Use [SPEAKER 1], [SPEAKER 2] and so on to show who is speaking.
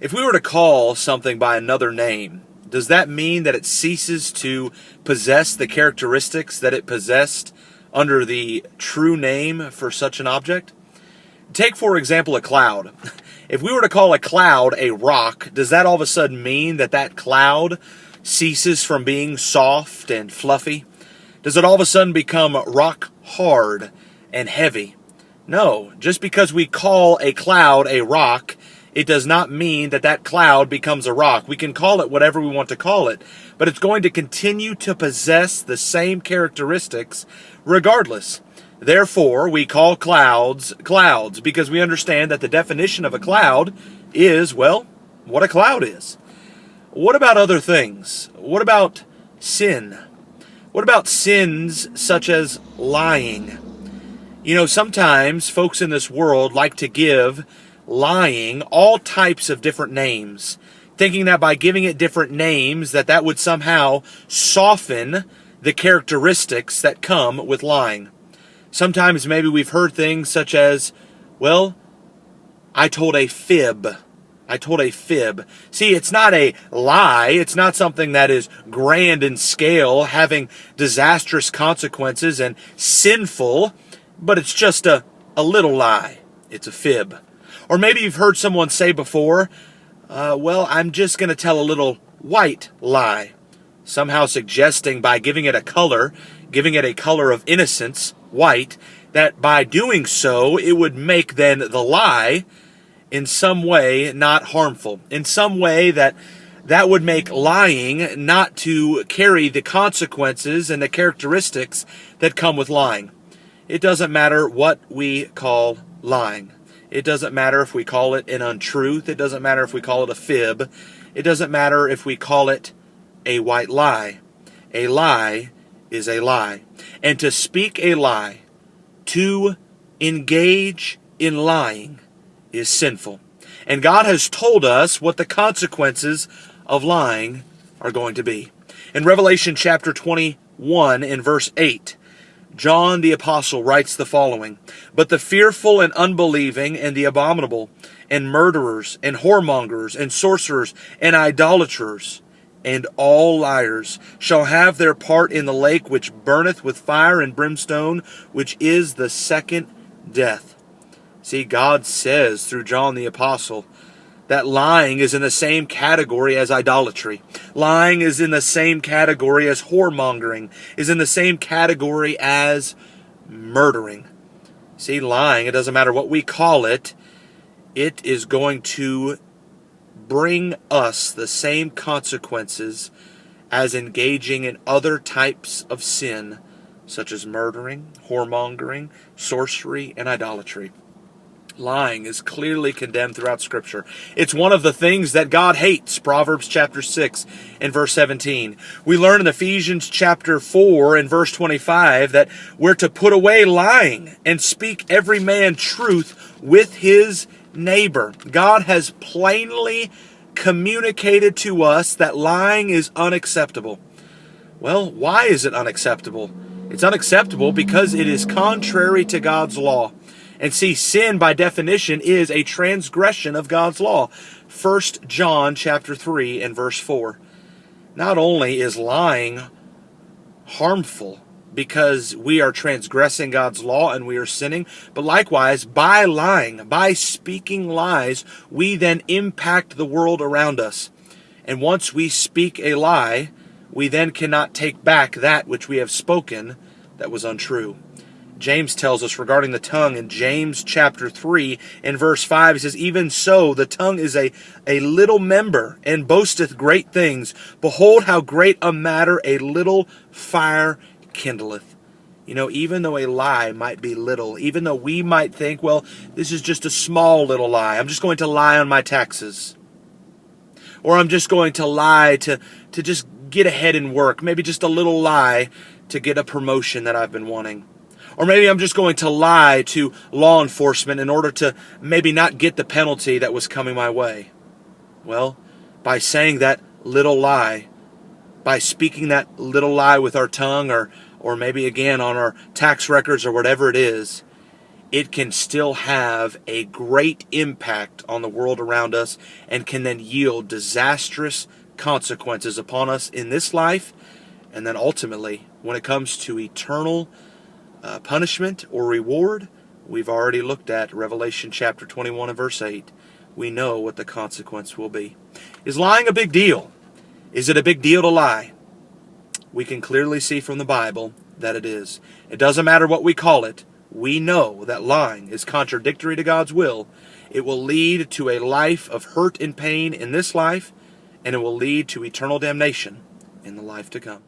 [SPEAKER 1] If we were to call something by another name, does that mean that it ceases to possess the characteristics that it possessed under the true name for such an object? Take, for example, a cloud. If we were to call a cloud a rock, does that all of a sudden mean that that cloud ceases from being soft and fluffy? Does it all of a sudden become rock hard and heavy? No, just because we call a cloud a rock, it does not mean that that cloud becomes a rock. We can call it whatever we want to call it, but it's going to continue to possess the same characteristics regardless. Therefore, we call clouds clouds because we understand that the definition of a cloud is, well, what a cloud is. What about other things? What about sin? What about sins such as lying? You know, sometimes folks in this world like to give lying all types of different names, thinking that by giving it different names that would somehow soften the characteristics that come with lying. Sometimes maybe we've heard things such as, well, I told a fib. I told a fib. See, it's not a lie. It's not something that is grand in scale, having disastrous consequences and sinful, but it's just a little lie. It's a fib. Or maybe you've heard someone say before, well, I'm just going to tell a little white lie. Somehow suggesting by giving it a color of innocence, white, that by doing so, it would make then the lie in some way not harmful. In some way that would make lying not to carry the consequences and the characteristics that come with lying. It doesn't matter what we call lying. It doesn't matter if we call it an untruth. It doesn't matter if we call it a fib. It doesn't matter if we call it a white lie. A lie is a lie. And to speak a lie, to engage in lying, is sinful. And God has told us what the consequences of lying are going to be. In Revelation chapter 21 in verse 8, John the Apostle writes the following, "But the fearful and unbelieving and the abominable and murderers and whoremongers and sorcerers and idolaters and all liars shall have their part in the lake which burneth with fire and brimstone, which is the second death." See, God says through John the Apostle that lying is in the same category as idolatry. Lying is in the same category as whoremongering, is in the same category as murdering. See, lying, it doesn't matter what we call it, it is going to bring us the same consequences as engaging in other types of sin, such as murdering, whoremongering, sorcery, and idolatry. Lying is clearly condemned throughout Scripture. It's one of the things that God hates. Proverbs chapter 6 and verse 17. We learn in Ephesians chapter 4 and verse 25 that we're to put away lying and speak every man truth with his neighbor. God has plainly communicated to us that lying is unacceptable. Well, why is it unacceptable? It's unacceptable because it is contrary to God's law. And see, sin by definition is a transgression of God's law. 1 John chapter 3 and verse 4. Not only is lying harmful because we are transgressing God's law and we are sinning, but likewise, by lying, by speaking lies, we then impact the world around us. And once we speak a lie, we then cannot take back that which we have spoken that was untrue. James tells us regarding the tongue in James chapter 3 and verse 5, he says, "Even so, the tongue is a little member, and boasteth great things. Behold, how great a matter a little fire kindleth." You know, even though a lie might be little, even though we might think, well, this is just a small little lie. I'm just going to lie on my taxes. Or I'm just going to lie to just get ahead in work. Maybe just a little lie to get a promotion that I've been wanting. Or maybe I'm just going to lie to law enforcement in order to maybe not get the penalty that was coming my way. Well, by saying that little lie, by speaking that little lie with our tongue or maybe again on our tax records or whatever it is, it can still have a great impact on the world around us and can then yield disastrous consequences upon us in this life, and then ultimately, when it comes to eternal punishment or reward, we've already looked at Revelation chapter 21 and verse 8. We know what the consequence will be. Is lying a big deal? Is it a big deal to lie? We can clearly see from the Bible that it is. It doesn't matter what we call it. We know that lying is contradictory to God's will. It will lead to a life of hurt and pain in this life, and it will lead to eternal damnation in the life to come.